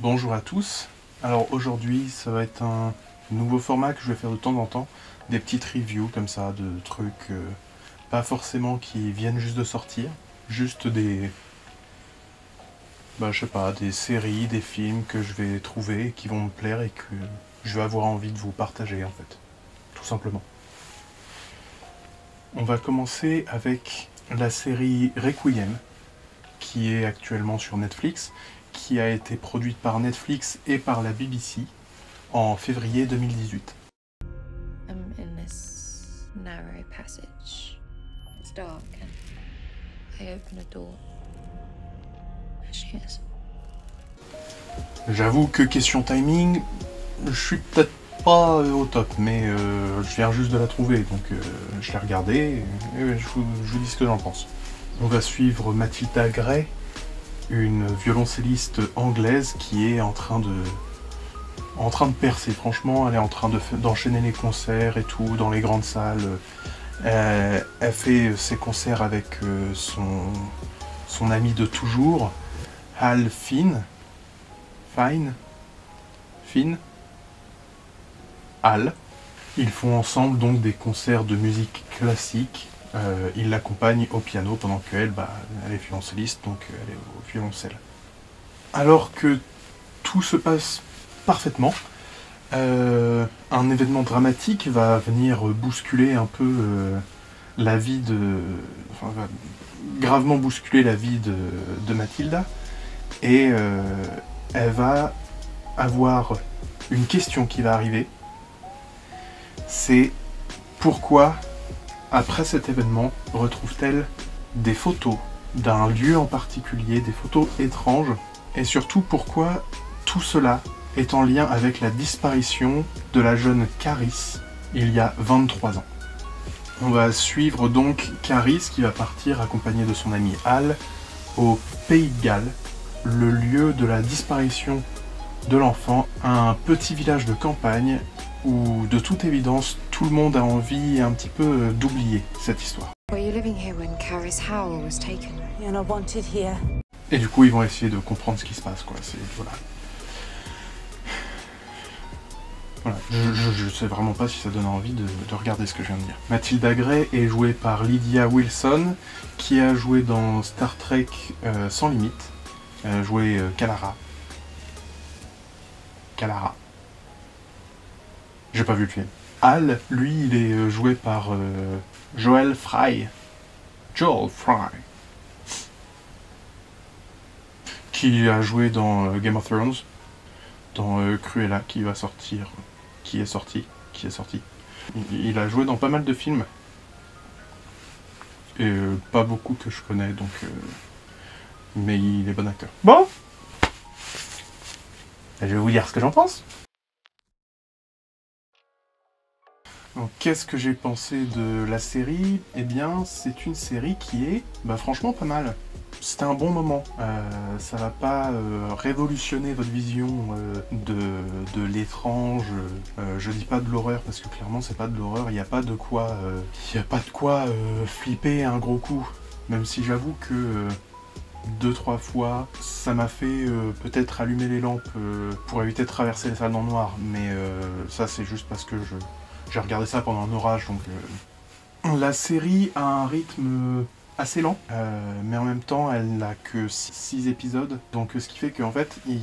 Bonjour à tous. Alors aujourd'hui, ça va être un nouveau format que je vais faire de temps en temps, des petites reviews comme ça de trucs pas forcément qui viennent juste de sortir, juste des je sais pas, des séries, des films que je vais trouver et qui vont me plaire et que je vais avoir envie de vous partager en fait, tout simplement. On va commencer avec la série Requiem qui est actuellement sur Netflix, qui a été produite par Netflix et par la BBC en février 2018. I'm in this narrow passage. It's dark and I open a door. There she is. J'avoue que question timing, je suis peut-être pas au top, mais je viens juste de la trouver, donc je l'ai regardée et je vous dis ce que j'en pense. On va suivre Matilda Gray, une violoncelliste anglaise qui est en train de percer. Franchement, elle est en train d'enchaîner les concerts et tout dans les grandes salles. Elle fait ses concerts avec son ami de toujours, Hal Hal. Ils font ensemble donc des concerts de musique classique. Il l'accompagne au piano pendant qu'elle, elle est violoncelliste, donc elle est au violoncelle. Alors que tout se passe parfaitement, un événement dramatique va venir bousculer un peu la vie va gravement bousculer la vie de Matilda, et elle va avoir une question qui va arriver. C'est pourquoi, après cet événement, retrouve-t-elle des photos d'un lieu en particulier, des photos étranges, et surtout pourquoi tout cela est en lien avec la disparition de la jeune Caris il y a 23 ans. On va suivre donc Caris qui va partir accompagnée de son ami Hal au Pays de Galles, le lieu de la disparition de l'enfant, un petit village de campagne où de toute évidence tout le monde a envie un petit peu d'oublier cette histoire. Were you living here when Caris Howell was taken? You're not wanted here. Et du coup ils vont essayer de comprendre ce qui se passe, quoi. Voilà. Je sais vraiment pas si ça donne envie de regarder ce que je viens de dire. Matilda Gray est jouée par Lydia Wilson, qui a joué dans Star Trek Sans Limite. Elle a joué Kalara. J'ai pas vu le film. Hal, lui, il est joué par Joel Fry. Qui a joué dans Game of Thrones, dans Cruella, qui est sorti. Il a joué dans pas mal de films. Et pas beaucoup que je connais, donc... mais il est bon acteur. Bon, je vais vous dire ce que j'en pense. Donc, qu'est-ce que j'ai pensé de la série? Eh bien, c'est une série qui est, franchement pas mal. C'était un bon moment. Ça va pas révolutionner votre vision de l'étrange. Je dis pas de l'horreur parce que clairement c'est pas de l'horreur. Il n'y a pas de quoi, flipper un gros coup. Même si j'avoue que 2-3 fois, ça m'a fait peut-être allumer les lampes pour éviter de traverser les salles dans le noir. Mais ça c'est juste parce que j'ai regardé ça pendant un orage. Donc la série a un rythme assez lent, mais en même temps elle n'a que 6 épisodes, donc ce qui fait qu'en fait il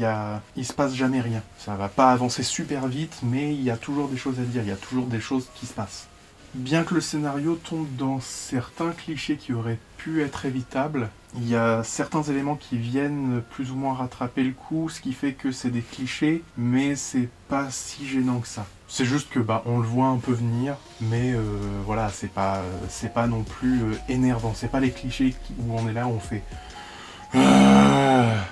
se passe jamais rien. Ça va pas avancer super vite, mais il y a toujours des choses à dire, il y a toujours des choses qui se passent. Bien que le scénario tombe dans certains clichés qui auraient pu être évitables, il y a certains éléments qui viennent plus ou moins rattraper le coup, ce qui fait que c'est des clichés, mais c'est pas si gênant que ça. C'est juste que on le voit un peu venir, mais voilà, c'est pas non plus énervant. C'est pas les clichés où on est là, on fait... Voilà.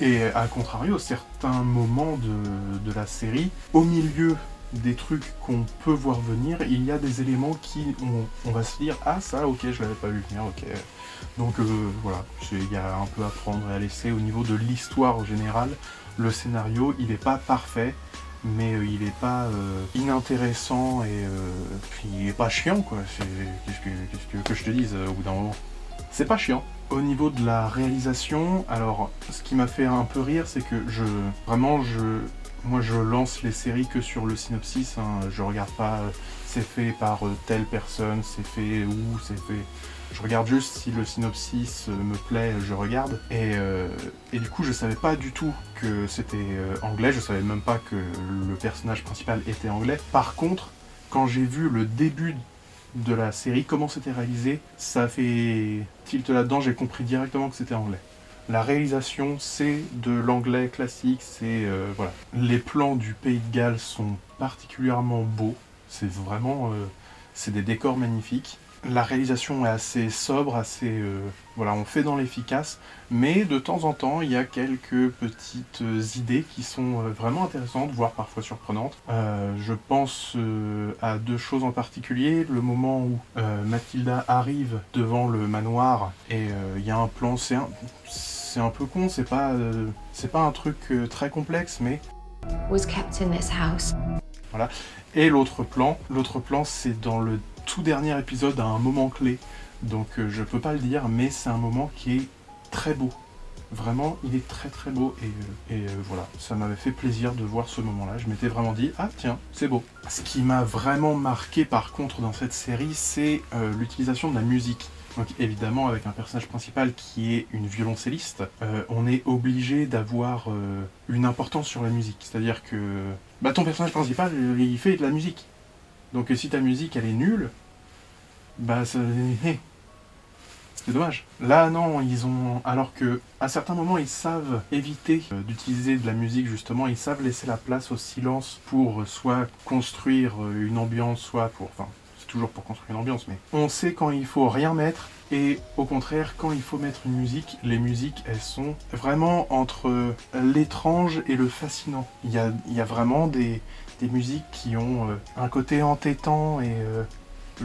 Et à contrario, certains moments de la série, au milieu des trucs qu'on peut voir venir, il y a des éléments qui, on va se dire, ah ça, ok, je l'avais pas vu venir, ok. Donc voilà, il y a un peu à prendre et à laisser au niveau de l'histoire générale. Le scénario, il est pas parfait, mais il est pas inintéressant et puis il est pas chiant, quoi. Qu'est-ce que je te dise au bout d'un moment? C'est pas chiant. Au niveau de la réalisation, alors ce qui m'a fait un peu rire, c'est que moi je lance les séries que sur le synopsis, hein. Je regarde pas c'est fait par telle personne, c'est fait où, c'est fait... Je regarde juste si le synopsis me plaît, je regarde. Et du coup, je savais pas du tout que c'était anglais, je savais même pas que le personnage principal était anglais. Par contre, quand j'ai vu le début de la série, comment c'était réalisé, ça a fait tilt là-dedans, j'ai compris directement que c'était anglais. La réalisation, c'est de l'anglais classique, c'est... voilà. Les plans du Pays de Galles sont particulièrement beaux, c'est vraiment... c'est des décors magnifiques. La réalisation est assez sobre, assez... voilà, on fait dans l'efficace, mais de temps en temps, il y a quelques petites idées qui sont vraiment intéressantes, voire parfois surprenantes. Je pense à deux choses en particulier. Le moment où Mathilda arrive devant le manoir, et il y a un plan, c'est un peu con, c'est pas un truc très complexe, mais... Was kept in this house. Voilà. Et l'autre plan, c'est dans le tout dernier épisode, à un moment clé. Donc je peux pas le dire, mais c'est un moment qui est très beau. Vraiment, il est très très beau et voilà, ça m'avait fait plaisir de voir ce moment-là. Je m'étais vraiment dit, ah tiens, c'est beau. Ce qui m'a vraiment marqué par contre dans cette série, c'est l'utilisation de la musique. Donc évidemment, avec un personnage principal qui est une violoncelliste, on est obligé d'avoir une importance sur la musique. C'est-à-dire que bah, ton personnage principal, il fait de la musique. Donc si ta musique elle est nulle, bah c'est dommage. Là non, alors que à certains moments ils savent éviter d'utiliser de la musique justement, ils savent laisser la place au silence pour soit construire une ambiance, soit pour... Enfin, c'est toujours pour construire une ambiance, mais on sait quand il faut rien mettre, et au contraire, quand il faut mettre une musique, les musiques elles sont vraiment entre l'étrange et le fascinant. Il y a vraiment des musiques qui ont un côté entêtant et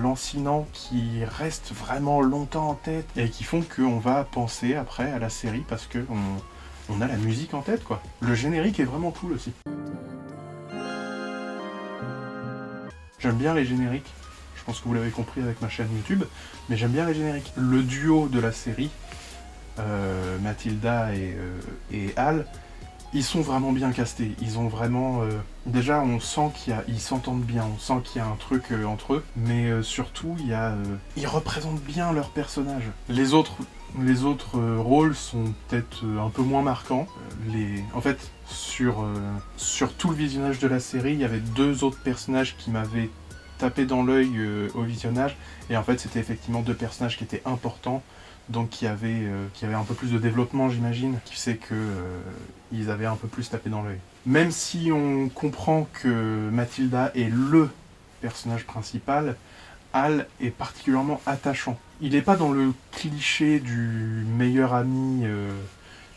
lancinant qui reste vraiment longtemps en tête et qui font qu'on va penser après à la série parce que on a la musique en tête quoi. Le générique est vraiment cool aussi. J'aime bien les génériques, je pense que vous l'avez compris avec ma chaîne YouTube, mais j'aime bien les génériques. Le duo de la série, Mathilda et Al, ils sont vraiment bien castés, ils ont vraiment... déjà, on sent ils s'entendent bien, on sent qu'il y a un truc entre eux, mais surtout, ils représentent bien leurs personnages. Les autres rôles sont peut-être un peu moins marquants. En fait, sur tout le visionnage de la série, il y avait deux autres personnages qui m'avaient tapé dans l'œil au visionnage, et en fait, c'était effectivement deux personnages qui étaient importants, donc qui avait un peu plus de développement, j'imagine, qui fait que ils avaient un peu plus tapé dans l'œil. Même si on comprend que Mathilda est le personnage principal, Al est particulièrement attachant. Il n'est pas dans le cliché du meilleur ami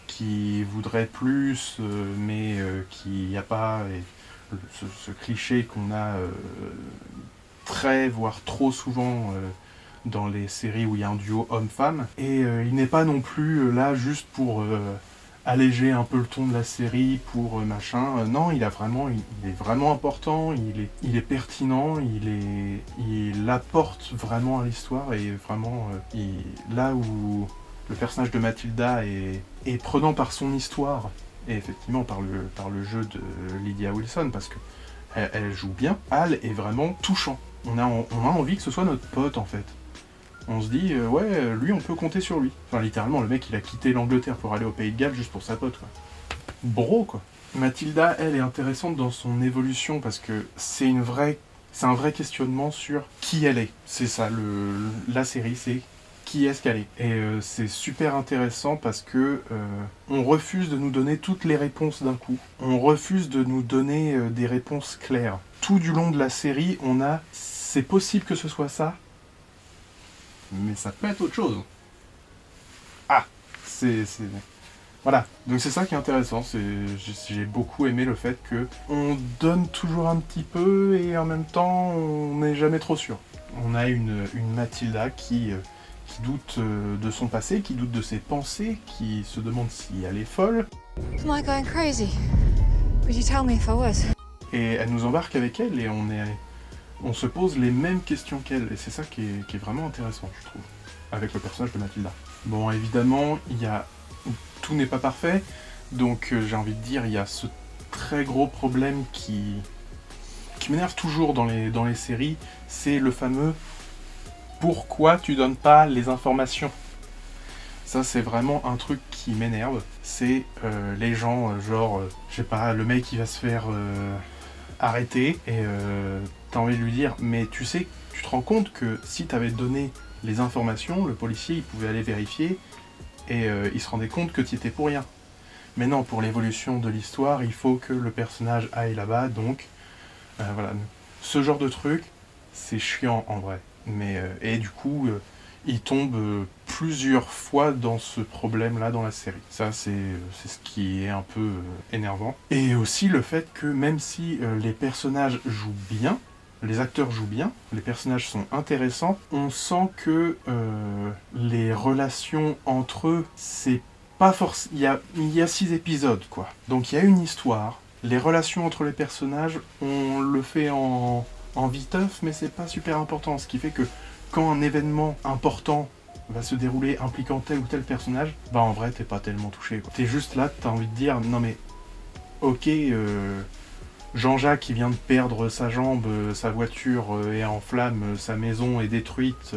qui voudrait plus, mais qui n'y a pas... ce cliché qu'on a très, voire trop souvent... dans les séries où il y a un duo homme-femme, et il n'est pas non plus là juste pour alléger un peu le ton de la série, pour machin, non, il est vraiment important, il est pertinent, il apporte vraiment à l'histoire, et vraiment, là où le personnage de Mathilda est prenant par son histoire, et effectivement par le jeu de Lydia Wilson, parce que elle joue bien, Al est vraiment touchant. On a envie que ce soit notre pote en fait. On se dit, ouais, lui, on peut compter sur lui. Enfin, littéralement, le mec, il a quitté l'Angleterre pour aller au Pays de Galles juste pour sa pote, quoi. Bro, quoi. Mathilda, elle, est intéressante dans son évolution parce que c'est un vrai questionnement sur qui elle est. C'est ça, la série, c'est qui est-ce qu'elle est. Et c'est super intéressant parce que on refuse de nous donner toutes les réponses d'un coup. On refuse de nous donner des réponses claires. Tout du long de la série, c'est possible que ce soit ça, mais ça peut être autre chose. Ah, voilà, donc c'est ça qui est intéressant, j'ai beaucoup aimé le fait que on donne toujours un petit peu et en même temps on n'est jamais trop sûr. On a une Mathilda qui doute de son passé, qui doute de ses pensées, qui se demande si elle est folle. Am I going crazy? Would you tell me if I was? Et elle nous embarque avec elle et on se pose les mêmes questions qu'elle, et c'est ça qui est vraiment intéressant, je trouve, avec le personnage de Mathilda. Bon, évidemment, tout n'est pas parfait, donc j'ai envie de dire, il y a ce très gros problème qui m'énerve toujours dans les séries, c'est le fameux « pourquoi tu donnes pas les informations ?» Ça, c'est vraiment un truc qui m'énerve. C'est les gens, genre, je sais pas, le mec qui va se faire arrêter et t'as envie de lui dire, mais tu sais, tu te rends compte que si t'avais donné les informations, le policier, il pouvait aller vérifier et il se rendait compte que tu étais pour rien. Mais non, pour l'évolution de l'histoire, il faut que le personnage aille là-bas, donc voilà. Ce genre de truc, c'est chiant en vrai. Mais, et du coup, il tombe plusieurs fois dans ce problème-là dans la série. Ça, c'est ce qui est un peu énervant. Et aussi le fait que même si les personnages jouent bien, les acteurs jouent bien, les personnages sont intéressants, on sent que les relations entre eux, c'est pas forcément... Il y a 6 épisodes, quoi. Donc il y a une histoire. Les relations entre les personnages, on le fait en viteuf, mais c'est pas super important. Ce qui fait que quand un événement important va se dérouler impliquant tel ou tel personnage, bah en vrai t'es pas tellement touché, quoi. T'es juste là, t'as envie de dire, non mais, ok, Jean-Jacques qui vient de perdre sa jambe, sa voiture est en flammes, sa maison est détruite,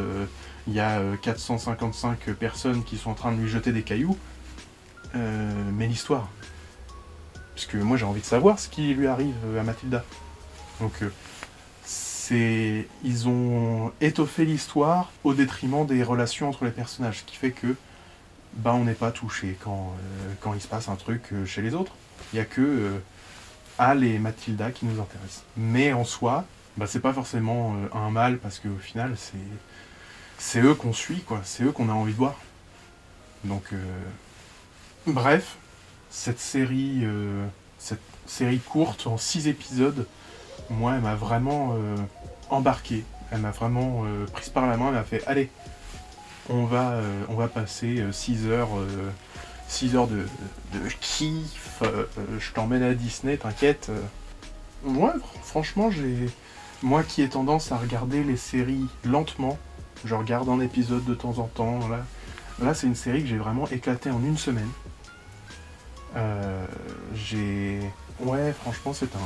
il y a 455 personnes qui sont en train de lui jeter des cailloux, mais l'histoire. Parce que moi j'ai envie de savoir ce qui lui arrive à Mathilda. Donc ils ont étoffé l'histoire au détriment des relations entre les personnages, ce qui fait que bah on n'est pas touché quand il se passe un truc chez les autres. Il n'y a que Al et Mathilda qui nous intéressent. Mais en soi, bah c'est pas forcément un mal, parce qu'au final c'est eux qu'on suit, quoi. C'est eux qu'on a envie de voir. Donc bref, cette série courte en 6 épisodes, moi elle m'a vraiment embarqué, elle m'a vraiment prise par la main, elle m'a fait allez, on va passer 6 heures de kiff, je t'emmène à Disney, t'inquiète. Ouais, franchement, moi qui ai tendance à regarder les séries lentement, je regarde un épisode de temps en temps, là c'est une série que j'ai vraiment éclatée en une semaine. Ouais, franchement, c'était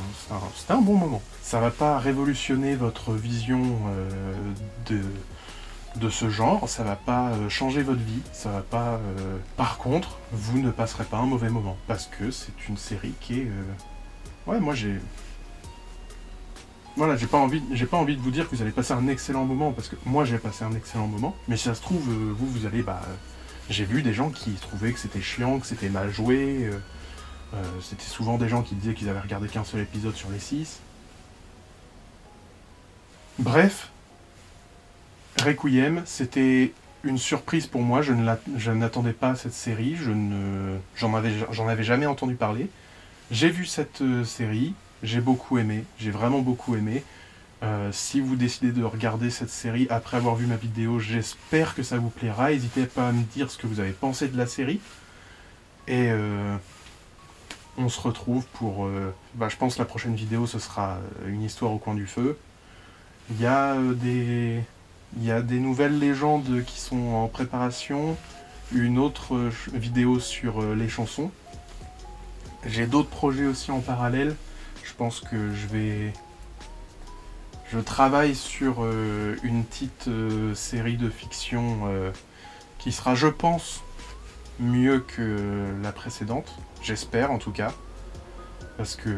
un bon moment. Ça va pas révolutionner votre vision de ce genre, ça va pas changer votre vie, ça va pas... Par contre, vous ne passerez pas un mauvais moment, parce que c'est une série qui est... Ouais, moi j'ai... Voilà, j'ai pas envie de vous dire que vous allez passer un excellent moment, parce que moi j'ai passé un excellent moment, mais si ça se trouve, vous allez... j'ai vu des gens qui trouvaient que c'était chiant, que c'était mal joué... c'était souvent des gens qui disaient qu'ils avaient regardé qu'un seul épisode sur les 6. Bref, Requiem, c'était une surprise pour moi, je n'attendais pas cette série, j'en avais jamais entendu parler. J'ai vu cette série, j'ai beaucoup aimé, j'ai vraiment beaucoup aimé. Si vous décidez de regarder cette série après avoir vu ma vidéo, j'espère que ça vous plaira. N'hésitez pas à me dire ce que vous avez pensé de la série. Et on se retrouve pour... je pense que la prochaine vidéo, ce sera une histoire au coin du feu. Il y a des nouvelles légendes qui sont en préparation. Une autre vidéo sur les chansons. J'ai d'autres projets aussi en parallèle. Je pense que je travaille sur une petite série de fiction qui sera, je pense, mieux que la précédente. J'espère en tout cas. Parce que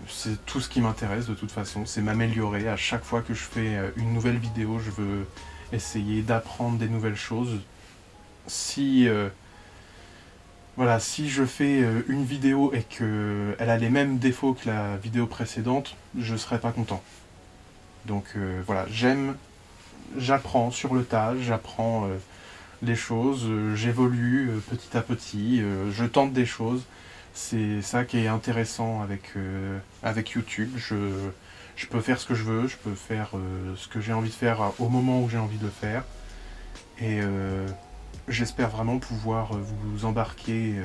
c'est tout ce qui m'intéresse de toute façon. C'est m'améliorer. À chaque fois que je fais une nouvelle vidéo, je veux essayer d'apprendre des nouvelles choses. Si je fais une vidéo et qu'elle a les mêmes défauts que la vidéo précédente, je serai pas content. Donc voilà, j'apprends sur le tas, j'apprends les choses, j'évolue petit à petit, je tente des choses. C'est ça qui est intéressant avec YouTube. Je peux faire ce que je veux, je peux faire ce que j'ai envie de faire au moment où j'ai envie de le faire. Et j'espère vraiment pouvoir vous embarquer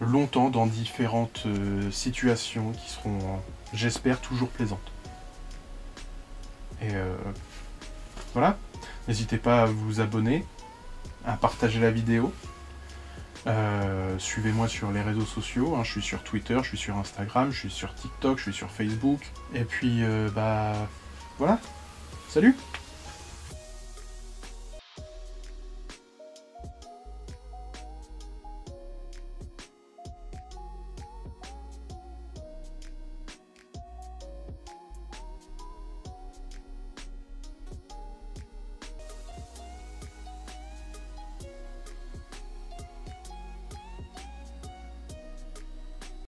longtemps dans différentes situations qui seront, j'espère, toujours plaisantes. Et voilà, n'hésitez pas à vous abonner, à partager la vidéo. Suivez-moi sur les réseaux sociaux, hein, je suis sur Twitter, je suis sur Instagram, je suis sur TikTok, je suis sur Facebook. Et puis, bah, voilà. Salut!